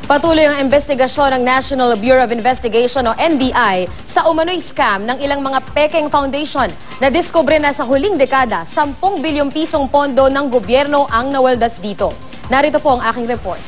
Patuloy ang investigasyon ng National Bureau of Investigation o NBI sa umano'y scam ng ilang mga Peking Foundation. Nadiskubre na sa huling dekada, 10 bilyong pisong pondo ng gobyerno ang nawaldas dito. Narito po ang aking report.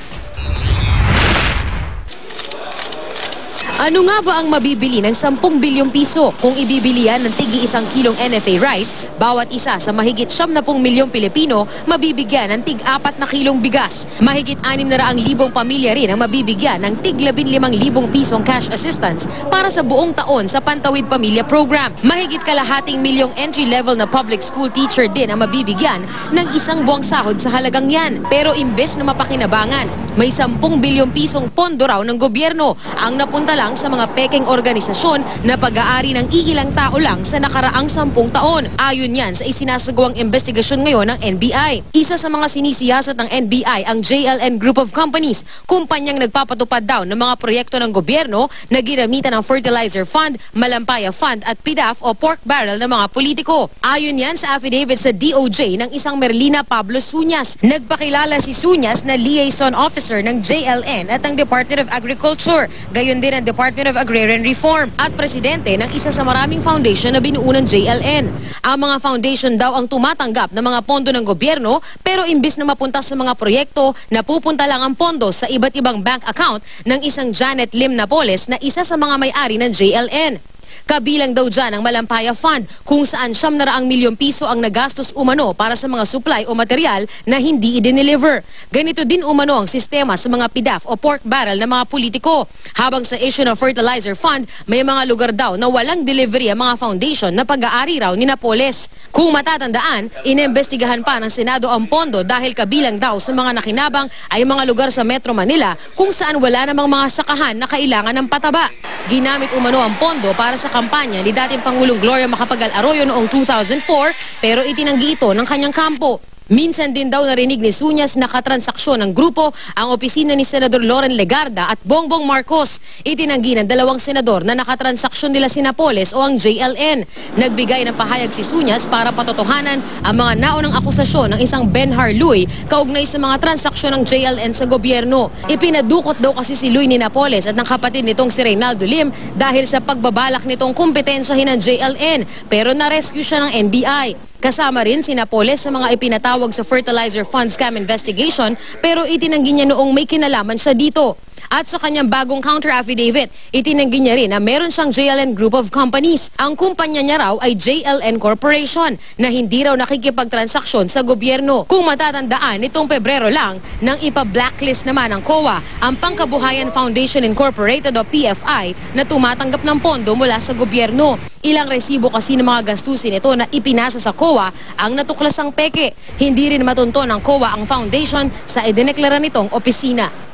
Ano nga ba ang mabibili ng 10 bilyong piso kung ibibili yan ng tigi 1 kilong NFA rice? Bawat isa sa mahigit 70 milyong Pilipino mabibigyan ng tig 4 na kilong bigas. Mahigit 600,000 pamilya rin ang mabibigyan ng tig 15,000 pisong cash assistance para sa buong taon sa Pantawid Pamilya Program. Mahigit kalahating milyong entry-level na public school teacher din ang mabibigyan ng isang buwang sahod sa halagang yan. Pero imbes na mapakinabangan, may 10 bilyong pisong pondo raw ng gobyerno ang napunta lang sa mga Peking organisasyon na pag-aari ng iilang tao lang sa nakaraang 10 taon. Ayon yan sa isinasagawang investigasyon ngayon ng NBI. Isa sa mga sinisiyasat ng NBI ang JLN Group of Companies, kumpanyang nagpapatupad daw ng mga proyekto ng gobyerno na ginamitan ng Fertilizer Fund, Malampaya Fund at PDAF o pork barrel ng mga politiko. Ayon yan sa affidavit sa DOJ ng isang Merlina Pablo Suñas. Nagpakilala si Suñas na liaison officer ng JLN at ng Department of Agriculture, gayon din ang Department of Agrarian Reform at presidente ng isa sa maraming foundation na binuo ng JLN. Ang mga foundation daw ang tumatanggap ng mga pondo ng gobyerno pero imbis na mapunta sa mga proyekto, napupunta lang ang pondo sa iba't ibang bank account ng isang Janet Lim Napoles na isa sa mga may-ari ng JLN. Kabilang daw dyan ang Malampaya Fund kung saan 700 milyong piso ang nagastos umano para sa mga supply o material na hindi i-deliver. Ganito din umano ang sistema sa mga PDAF o pork barrel ng mga politiko. Habang sa issue ng Fertilizer Fund, may mga lugar daw na walang delivery ang mga foundation na pag-aari raw ni Napoles. Kung matatandaan, inimbestigahan pa ng Senado ang pondo dahil kabilang daw sa mga nakinabang ay mga lugar sa Metro Manila kung saan wala namang mga sakahan na kailangan ng pataba. Ginamit umano ang pondo para sa kampanya ni dating Pangulong Gloria Macapagal Arroyo noong 2004 pero itinanggi ito ng kanyang kampo. Minsan din daw narinig ni Suñas na katransaksyon ng grupo ang opisina ni Senador Loren Legarda at Bongbong Marcos. Itinanggi ng 2 senador na nakatransaksyon nila si Napoles o ang JLN. Nagbigay ng pahayag si Suñas para patotohanan ang mga naunang akusasyon ng isang Ben Harluy kaugnay sa mga transaksyon ng JLN sa gobyerno. Ipinadukot daw kasi si Luy ni Napoles at ng kapatid nitong si Reynaldo Lim dahil sa pagbabalak nitong kumpetensyahin ng JLN pero na-rescue siya ng NBI. Kasama rin si Napoles sa mga ipinatawag sa Fertilizer Fund scam investigation pero itinanggi niya noong may kinalaman siya dito. At sa kanyang bagong counter-affidavit, itinanggi niya rin na meron siyang JLN Group of Companies. Ang kumpanya niya raw ay JLN Corporation na hindi raw nakikipagtransaksyon sa gobyerno. Kung matatandaan, nitong Pebrero lang nang ipa-blacklist naman ng COA ang Pangkabuhayan Foundation Incorporated o PFI na tumatanggap ng pondo mula sa gobyerno. Ilang resibo kasi ng mga gastusin ito na ipinasa sa COA ang natuklasang peke. Hindi rin matunto ng COA ang foundation sa idineklara nitong opisina.